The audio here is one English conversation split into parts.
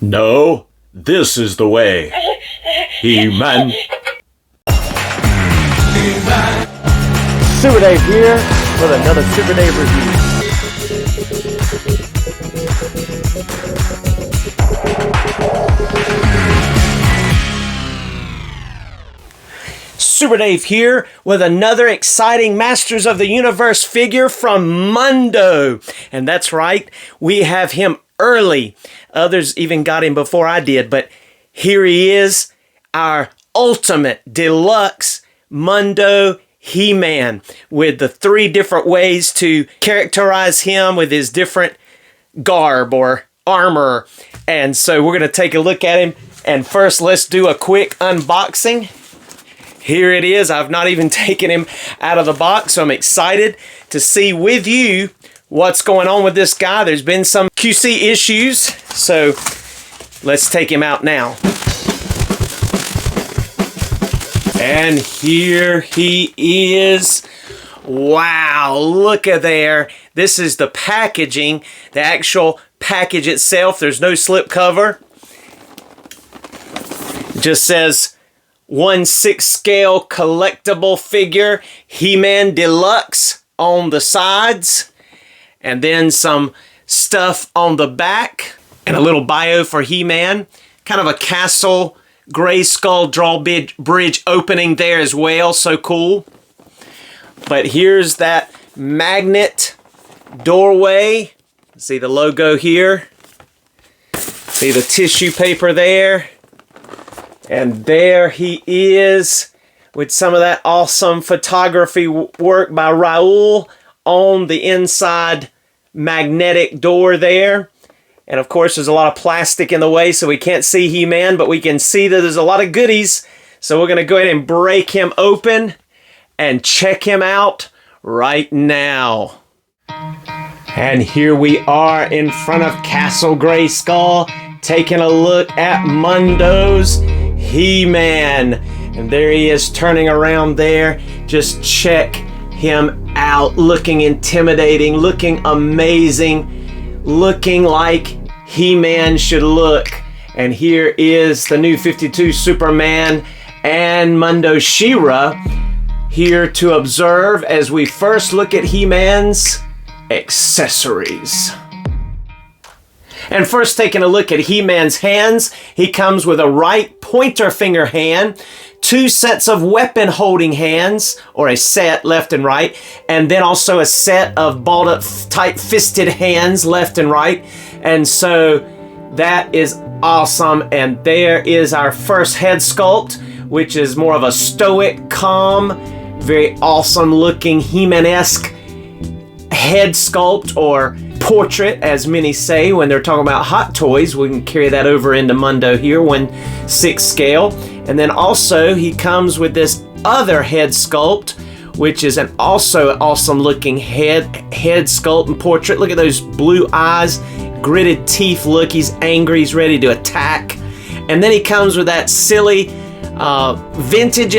No, this is the way. He-Man. Super Dave here with another Super Dave review. Super Dave here with another exciting Masters of the Universe figure from Mondo. And that's right, we have him early. Others even got him before I did, but here he is, our ultimate deluxe Mondo He-Man, with the 3 different ways to characterize him with his different garb or armor. And so we're going to take a look at him. And first, let's do a quick unboxing. Here it is. I've not even taken him out of the box, so I'm excited to see with you what's going on with this guy. There's been some QC issues, so let's take him out now. And here he is. Wow, look at there. This is the packaging, the actual package itself. There's no slip cover. It just says 1/6 scale collectible figure He-Man Deluxe on the sides. And then some stuff on the back. And a little bio for He-Man. Kind of a castle gray skull drawbridge opening there as well. So cool. But here's that magnet doorway. See the logo here. See the tissue paper there. And there he is with some of that awesome photography work by Raul on the inside magnetic door there. And of course there's a lot of plastic in the way, so we can't see He-Man, but we can see that there's a lot of goodies. So we're going to go ahead and break him open and check him out right now. And here we are in front of Castle Grayskull, taking a look at Mondo's He-Man. And there he is turning around there. Just check him out, looking intimidating, looking amazing, looking like He-Man should look. And here is the new 52 Superman and Mondo She-Ra here to observe as we first look at He-Man's accessories. And first, taking a look at He-Man's hands, he comes with a right pointer finger hand, 2 sets of weapon holding hands, or a set left and right, and then also a set of balled up tight fisted hands left and right. And so that is awesome. And there is our first head sculpt, which is more of a stoic, calm, very awesome looking He-Man-esque head sculpt, or portrait, as many say when they're talking about hot toys. We can carry that over into Mondo here, 1/6 scale. And then also he comes with this other head sculpt, which is an also awesome looking head sculpt and portrait. Look at those blue eyes, gritted teeth look. He's angry, he's ready to attack. And then he comes with that silly vintage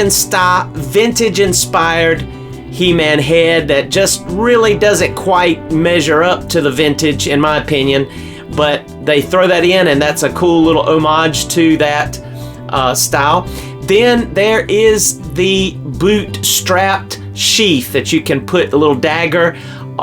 inspired He-Man head that just really doesn't quite measure up to the vintage, in my opinion, but they throw that in, and that's a cool little homage to that style. Then there is the boot strapped sheath that you can put the little dagger,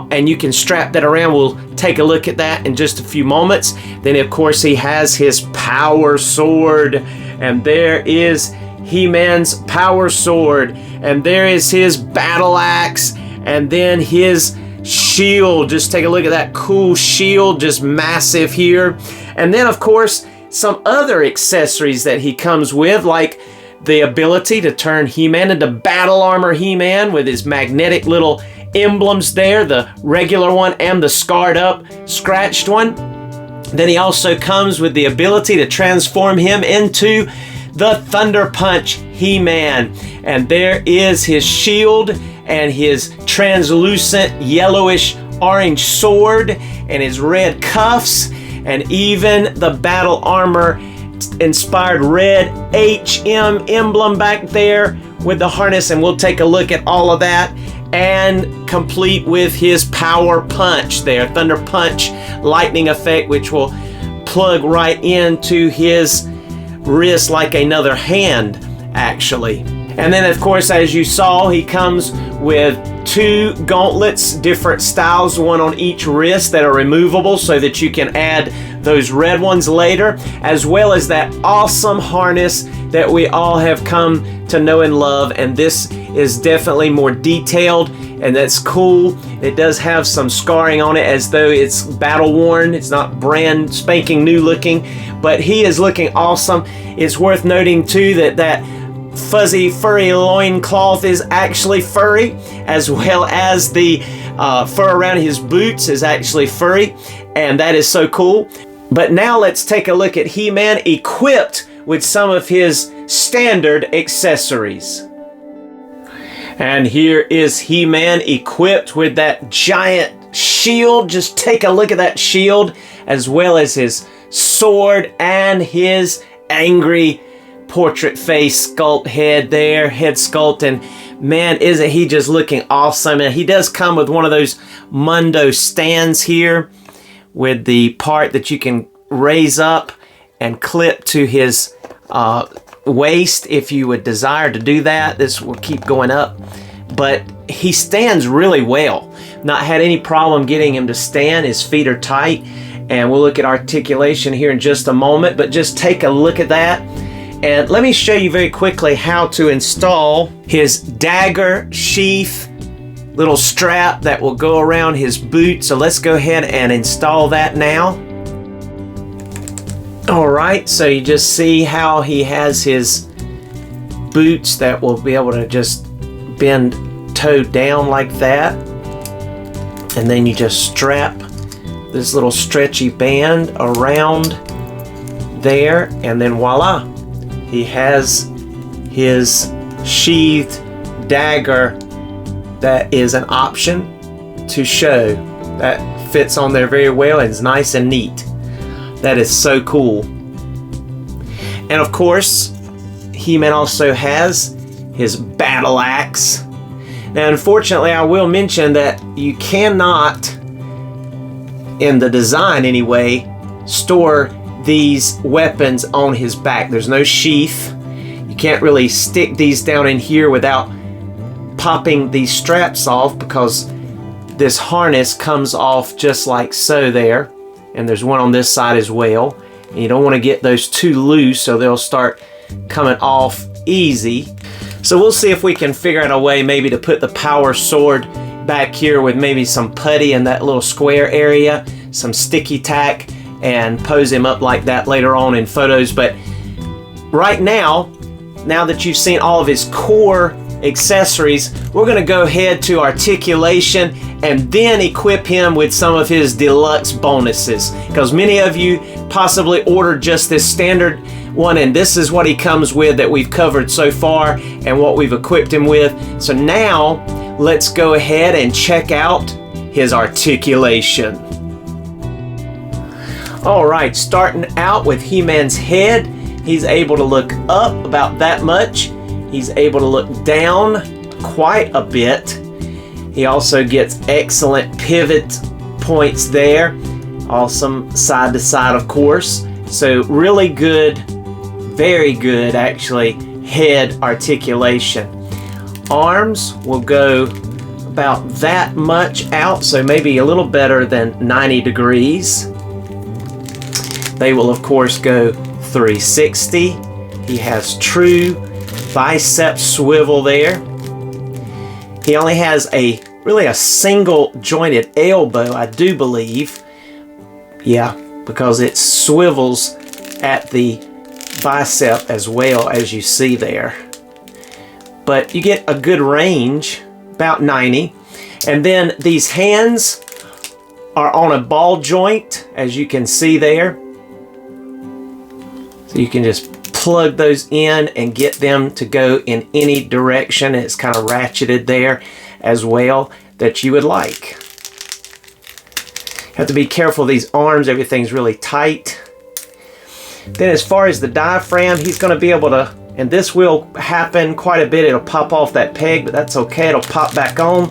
and you can strap that around. We'll take a look at that in just a few moments. Then of course he has his power sword, and there is He-Man's power sword, and there is his battle axe, and then his shield. Just take a look at that cool shield, just massive here. And then of course some other accessories that he comes with, like the ability to turn He-Man into battle armor He-Man with his magnetic little emblems there, the regular one and the scarred up scratched one. Then he also comes with the ability to transform him into the Thunder Punch He-Man. And there is his shield and his translucent yellowish orange sword and his red cuffs, and even the battle armor inspired red HM emblem back there with the harness. And we'll take a look at all of that, and complete with his power punch there, Thunder Punch lightning effect, which will plug right into his wrist like another hand, actually. And then, of course, as you saw, he comes with 2 gauntlets, different styles, one on each wrist, that are removable so that you can add those red ones later, as well as that awesome harness that we all have come to know and love. And this is definitely more detailed, and that's cool. It does have some scarring on it as though it's battle worn. It's not brand spanking new looking, but he is looking awesome. It's worth noting too that that fuzzy furry loincloth is actually furry, as well as the fur around his boots is actually furry, and that is so cool. But now let's take a look at He-Man equipped with some of his standard accessories. And here is He-Man equipped with that giant shield. Just take a look at that shield, as well as his sword and his angry portrait face sculpt head there, head sculpt. And man, isn't he just looking awesome. And he does come with one of those Mondo stands here with the part that you can raise up and clip to his waist if you would desire to do that. This will keep going up, but he stands really well. Not had any problem getting him to stand. His feet are tight, and we'll look at articulation here in just a moment, but just take a look at that. And let me show you very quickly how to install his dagger sheath little strap that will go around his boot. So let's go ahead and install that now. Alright, so you just see how he has his boots that will be able to just bend toe down like that. And then you just strap this little stretchy band around there, and then voila, he has his sheathed dagger. That is an option to show. That fits on there very well and is nice and neat. That is so cool. And of course, He-Man also has his battle axe. Now, unfortunately, I will mention that you cannot, in the design anyway, store these weapons on his back. There's no sheath. You can't really stick these down in here without popping these straps off, because this harness comes off just like so there. And there's one on this side as well. And you don't want to get those too loose, so they'll start coming off easy. So we'll see if we can figure out a way maybe to put the power sword back here with maybe some putty in that little square area, some sticky tack, and pose him up like that later on in photos. But right now that you've seen all of his core accessories, we're going to go ahead to articulation and then equip him with some of his deluxe bonuses, because many of you possibly ordered just this standard one, and this is what he comes with that we've covered so far and what we've equipped him with. So now let's go ahead and check out his articulation. Alright, starting out with He-Man's head, he's able to look up about that much. He's able to look down quite a bit. He also gets excellent pivot points there. Awesome side to side, of course. So really good, very good actually, head articulation. Arms will go about that much out, so maybe a little better than 90 degrees. They will of course go 360. He has true bicep swivel there. He only has really a single jointed elbow, I do believe. Yeah, because it swivels at the bicep as well, as you see there. But you get a good range, about 90. And then these hands are on a ball joint, as you can see there. So you can just plug those in and get them to go in any direction. It's kind of ratcheted there as well that you would like. Have to be careful, these arms, everything's really tight. Then as far as the diaphragm, he's going to be able to, and this will happen quite a bit, it'll pop off that peg, but that's okay, it'll pop back on.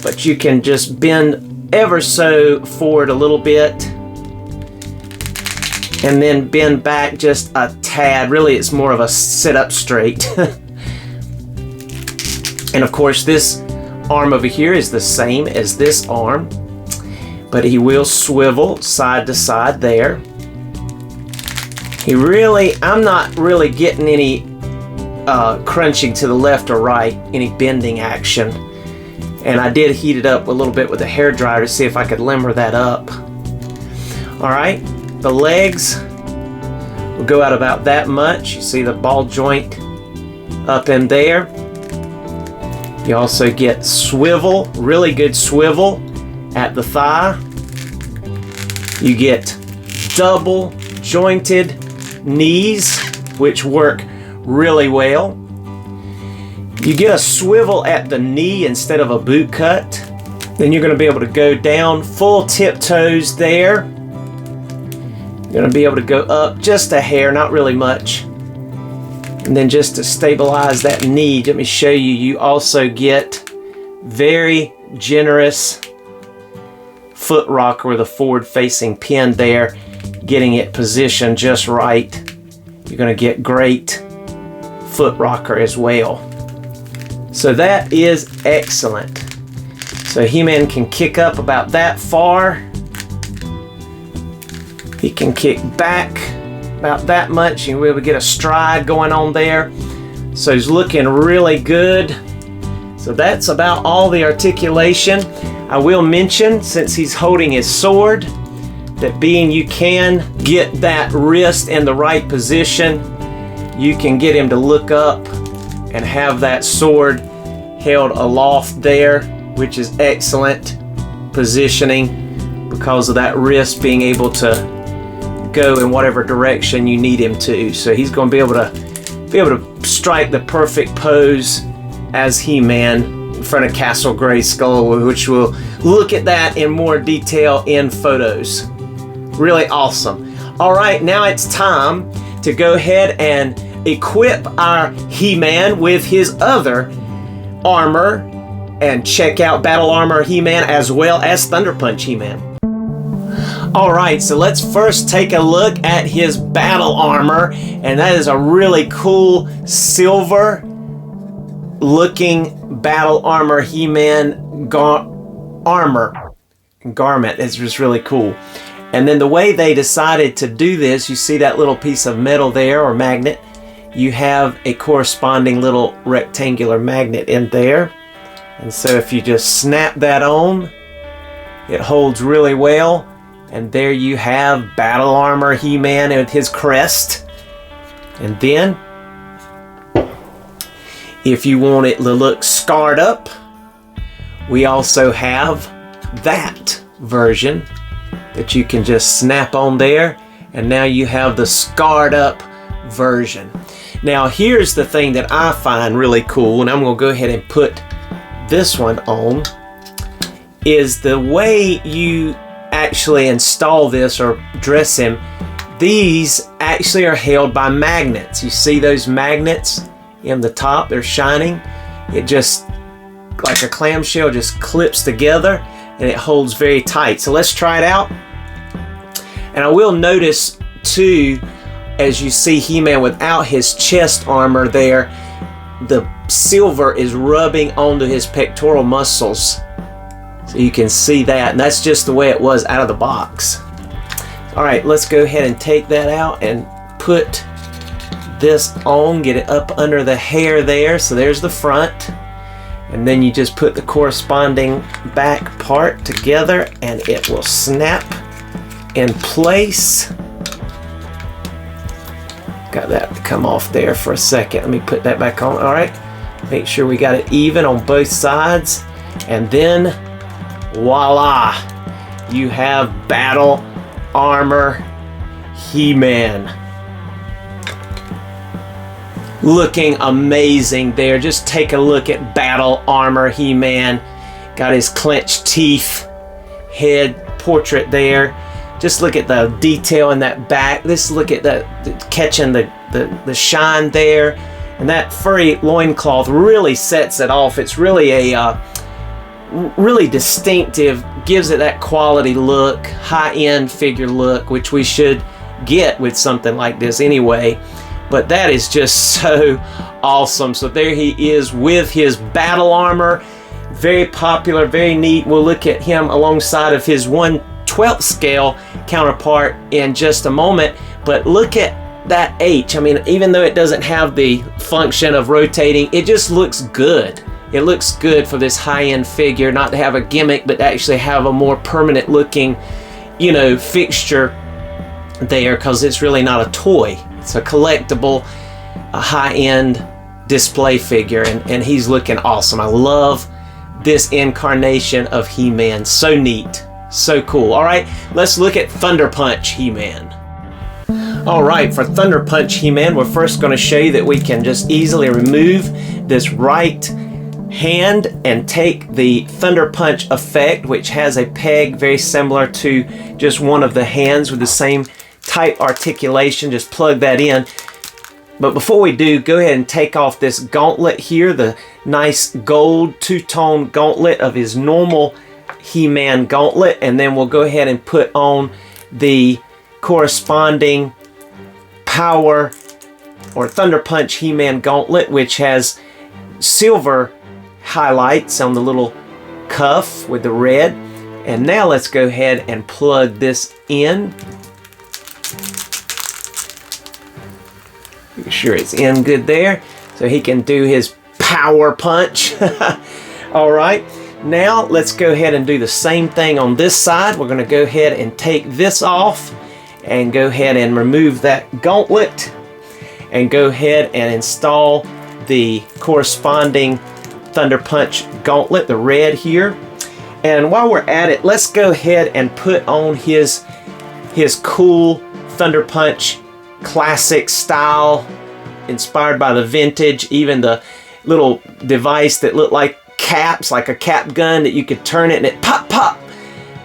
But you can just bend ever so forward a little bit and then bend back just a tad. Really, it's more of a sit up straight. And of course, this arm over here is the same as this arm, but he will swivel side to side there. I'm not really getting any crunching to the left or right, any bending action. And I did heat it up a little bit with a hairdryer to see if I could limber that up. All right, the legs will go out about that much. You see the ball joint up in there. You also get swivel, really good swivel at the thigh. You get double jointed knees, which work really well. You get a swivel at the knee instead of a boot cut. Then you're going to be able to go down full tiptoes there. You're going to be able to go up just a hair, not really much. And then just to stabilize that knee, let me show you, you also get very generous foot rocker with a forward facing pin there, getting it positioned just right. You're going to get great foot rocker as well. So that is excellent. So He-Man can kick up about that far. He can kick back about that much. You'll be able to get a stride going on there. So he's looking really good. So that's about all the articulation. I will mention, since he's holding his sword, that being you can get that wrist in the right position, you can get him to look up and have that sword held aloft there, which is excellent positioning because of that wrist being able to go in whatever direction you need him to. So he's going to be able to strike the perfect pose as He-Man in front of Castle Grayskull, which we'll look at that in more detail in photos. Really awesome. All right, now it's time to go ahead and equip our He-Man with his other armor and check out Battle Armor He-Man as well as Thunder Punch He-Man. Alright, so let's first take a look at his battle armor, and that is a really cool silver looking battle armor He-Man garment. It's just really cool. And then the way they decided to do this, you see that little piece of metal there, or magnet, you have a corresponding little rectangular magnet in there. And so if you just snap that on, it holds really well. And there you have Battle Armor He-Man with his crest. And then, if you want it to look scarred up, we also have that version that you can just snap on there. And now you have the scarred up version. Now here's the thing that I find really cool, and I'm going to go ahead and put this one on, is the way you actually install this or dress him. These actually are held by magnets. You see those magnets in the top? They're shining. It just, like a clamshell, just clips together and it holds very tight. So let's try it out. And I will notice too, as you see He-Man without his chest armor there, the silver is rubbing onto his pectoral muscles. So you can see that, and that's just the way it was out of the box. All right, let's go ahead and take that out and put this on, get it up under the hair there. So there's the front, and then you just put the corresponding back part together and it will snap in place. Got that to come off there for a second. Let me put that back on. All right, make sure we got it even on both sides, and then voila, you have Battle Armor He-Man. Looking amazing there. Just take a look at Battle Armor He-Man. Got his clenched teeth head portrait there. Just look at the detail in that back. Let's look at that, catching the shine there. And that furry loincloth really sets it off. It's really a really distinctive, gives it that quality look, high-end figure look, which we should get with something like this anyway. But that is just so awesome. So there he is with his battle armor. Very popular, very neat. We'll look at him alongside of his 1/12 scale counterpart in just a moment. But look at that H. I mean, even though it doesn't have the function of rotating, it just looks good. It looks good for this high-end figure, not to have a gimmick, but to actually have a more permanent looking, you know, fixture there, because it's really not a toy. It's a collectible, a high-end display figure, and he's looking awesome. I love this incarnation of He-Man. So neat, so cool. All right, let's look at Thunder Punch He-Man. All right, for Thunder Punch He-Man, we're first going to show you that we can just easily remove this right hand and take the Thunder Punch effect, which has a peg very similar to just one of the hands with the same type articulation. Just plug that in. But before we do, go ahead and take off this gauntlet here, the nice gold two-tone gauntlet of his normal He-Man gauntlet, and then we'll go ahead and put on the corresponding Power or Thunder Punch He-Man gauntlet, which has silver highlights on the little cuff with the red. And now let's go ahead and plug this in. Make sure it's in good there so he can do his power punch. All right, now let's go ahead and do the same thing on this side. We're going to go ahead and take this off and go ahead and remove that gauntlet and go ahead and install the corresponding Thunder Punch gauntlet, the red here. And while we're at it, let's go ahead and put on his cool Thunder Punch classic style, inspired by the vintage, even the little device that looked like caps, like a cap gun that you could turn it and it pop pop.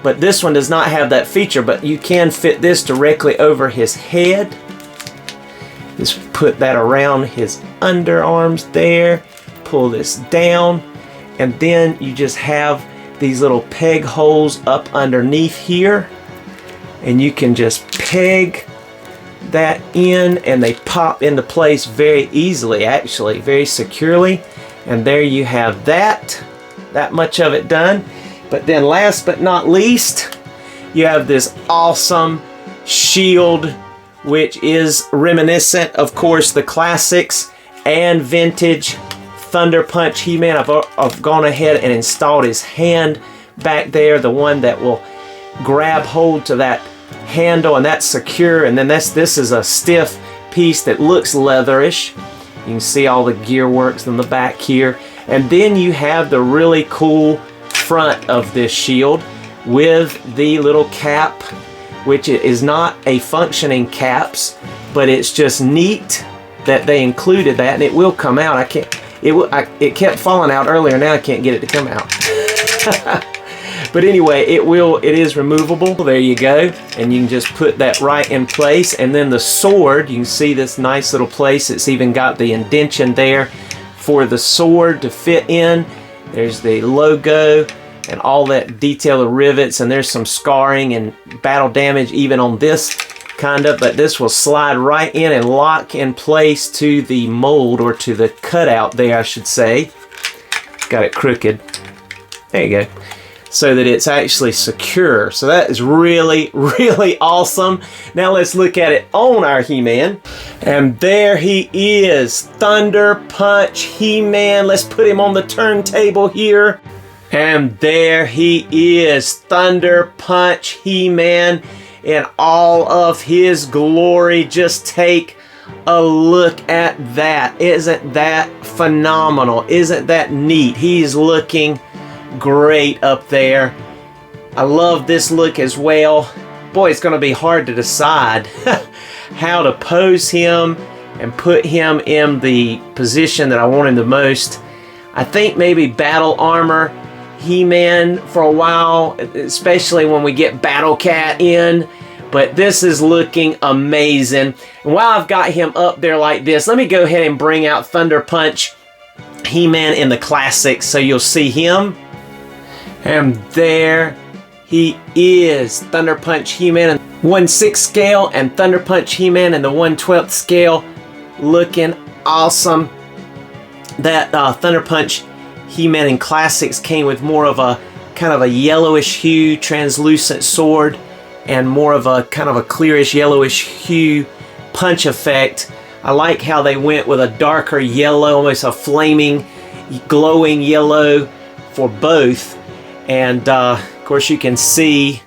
But this one does not have that feature, but you can fit this directly over his head. Just put that around his underarms there, pull this down, and then you just have these little peg holes up underneath here, and you can just peg that in and they pop into place very easily, actually very securely. And there you have that much of it done. But then last but not least, you have this awesome shield, which is reminiscent, of course, the classics and vintage Thunder Punch He-Man. I've gone ahead and installed his hand back there, the one that will grab hold to that handle, and that's secure. And then this is a stiff piece that looks leatherish. You can see all the gear works in the back here. And then you have the really cool front of this shield with the little cap, which is not a functioning caps, but it's just neat that they included that, and it will come out. It kept falling out earlier. Now I can't get it to come out. But anyway, it is removable. There you go. And you can just put that right in place. And then the sword, you can see this nice little place. It's even got the indentation there for the sword to fit in. There's the logo and all that detail of rivets. And there's some scarring and battle damage even on this kind of. But this will slide right in and lock in place to the mold, or to the cutout there, I should say. Got it crooked. There you go. So that it's actually secure. So that is really, really awesome. Now let's look at it on our He-Man. And there he is, Thunder Punch He-Man. Let's put him on the turntable here. And there he is, Thunder Punch He-Man in all of his glory. Just take a look at that. Isn't that phenomenal? Isn't that neat? He's looking great up there. I love this look as well. Boy, it's going to be hard to decide how to pose him and put him in the position that I want him the most. I think maybe battle armor He-Man for a while, especially when we get Battle Cat in. But this is looking amazing. And while I've got him up there like this, let me go ahead and bring out Thunder Punch He-Man in the classics so you'll see him. And there he is, Thunder Punch He-Man. 1/6 scale and Thunder Punch He-Man in the 1/12 scale, looking awesome. That Thunder Punch He-Man in Classics came with more of a kind of a yellowish hue translucent sword and more of a kind of a clearish yellowish hue punch effect. I like how they went with a darker yellow, almost a flaming glowing yellow for both. And of course you can see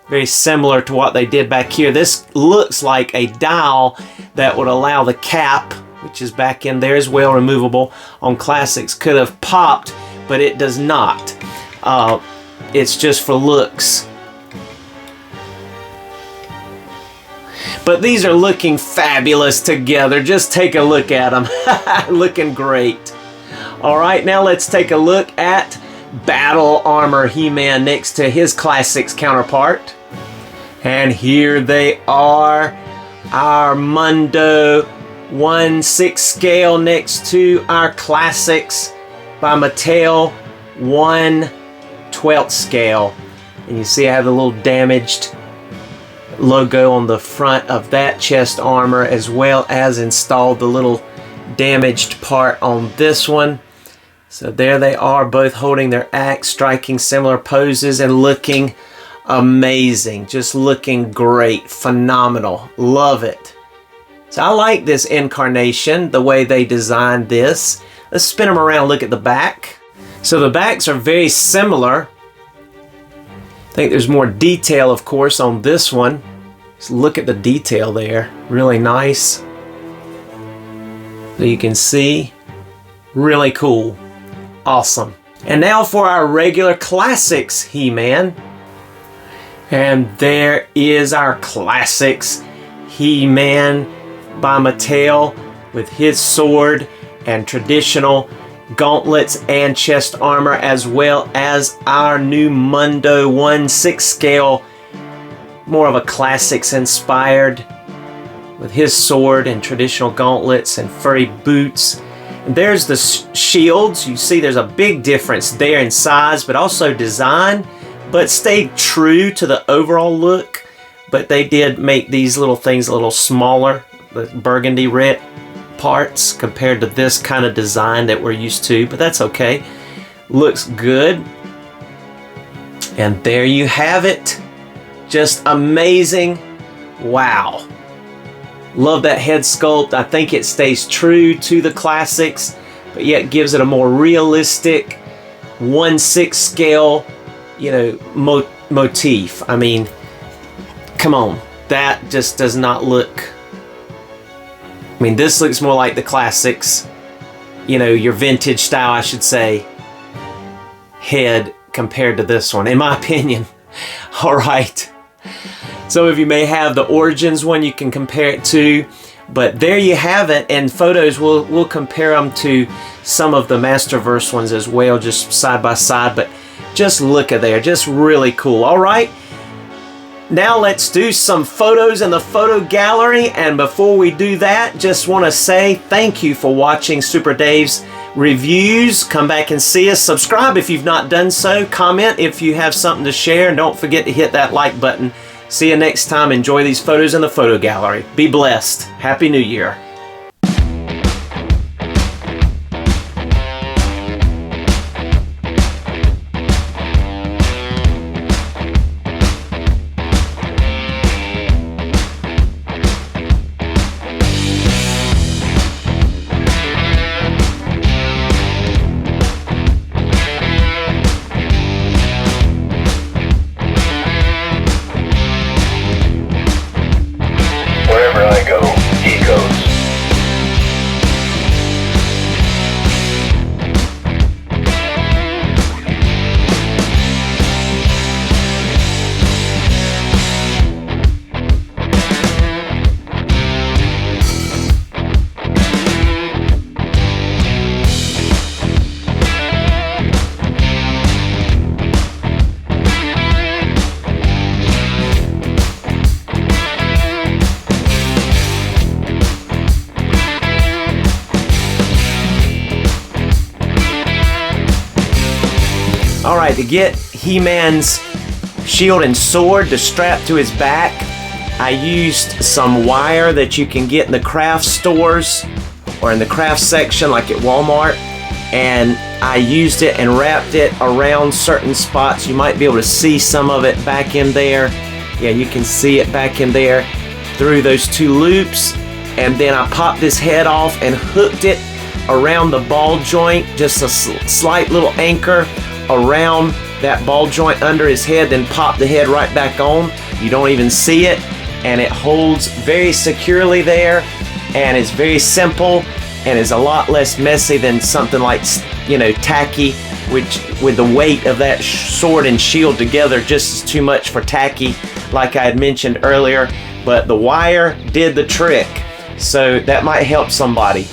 very similar to what they did back here. This looks like a dial that would allow the cap, which is back in there as well, removable on Classics, could have popped, but it does not. It's just for looks. But these are looking fabulous together. Just take a look at them. Looking great. Alright, now let's take a look at Battle Armor He-Man next to his Classics counterpart. And here they are. Our Mondo 1/6 scale next to our Classics by Mattel 1/12 scale. And you see I have the little damaged logo on the front of that chest armor, as well as installed the little damaged part on this one. So there they are, both holding their axe, striking similar poses and looking amazing. Just looking great, phenomenal, love it. So I like this incarnation, the way they designed this. Let's spin them around and look at the back. So the backs are very similar. I think there's more detail, of course, on this one. Just look at the detail there. Really nice. So you can see. Really cool. Awesome. And now for our regular Classics He-Man. And there is our Classics He-Man by Mattel with his sword and traditional gauntlets and chest armor, as well as our new Mondo 1/6 scale, more of a Classics inspired, with his sword and traditional gauntlets and furry boots. And there's the shields. You see there's a big difference there in size, but also design, but stayed true to the overall look. But they did make these little things a little smaller, the burgundy red parts, compared to this kind of design that we're used to, but that's okay. Looks good. And there you have it. Just amazing. Wow. Love that head sculpt. I think it stays true to the Classics, but yet gives it a more realistic 1/6 scale, you know, motif. I mean, come on. That just does not look... I mean, this looks more like the Classics, you know, your vintage style, I should say, head compared to this one, in my opinion. All right. Some of you may have the Origins one you can compare it to, but there you have it. And photos, we'll compare them to some of the Masterverse ones as well, just side by side. But just look at there, just really cool. All right. Now let's do some photos in the photo gallery, and before we do that, just want to say thank you for watching Super Dave's reviews. Come back and see us. Subscribe if you've not done so. Comment if you have something to share, and don't forget to hit that like button. See you next time. Enjoy these photos in the photo gallery. Be blessed. Happy New Year. Wherever I go, he goes. Alright, to get He-Man's shield and sword to strap to his back, I used some wire that you can get in the craft stores or in the craft section like at Walmart, and I used it and wrapped it around certain spots. You might be able to see some of it back in there. Yeah, you can see it back in there through those 2 loops. And then I popped this head off and hooked it around the ball joint, just a slight little anchor around that ball joint under his head, then pop the head right back on. You don't even see it, and it holds very securely there, and it's very simple and is a lot less messy than something like, you know, tacky, which with the weight of that sword and shield together just is too much for tacky, like I had mentioned earlier. But the wire did the trick, so that might help somebody.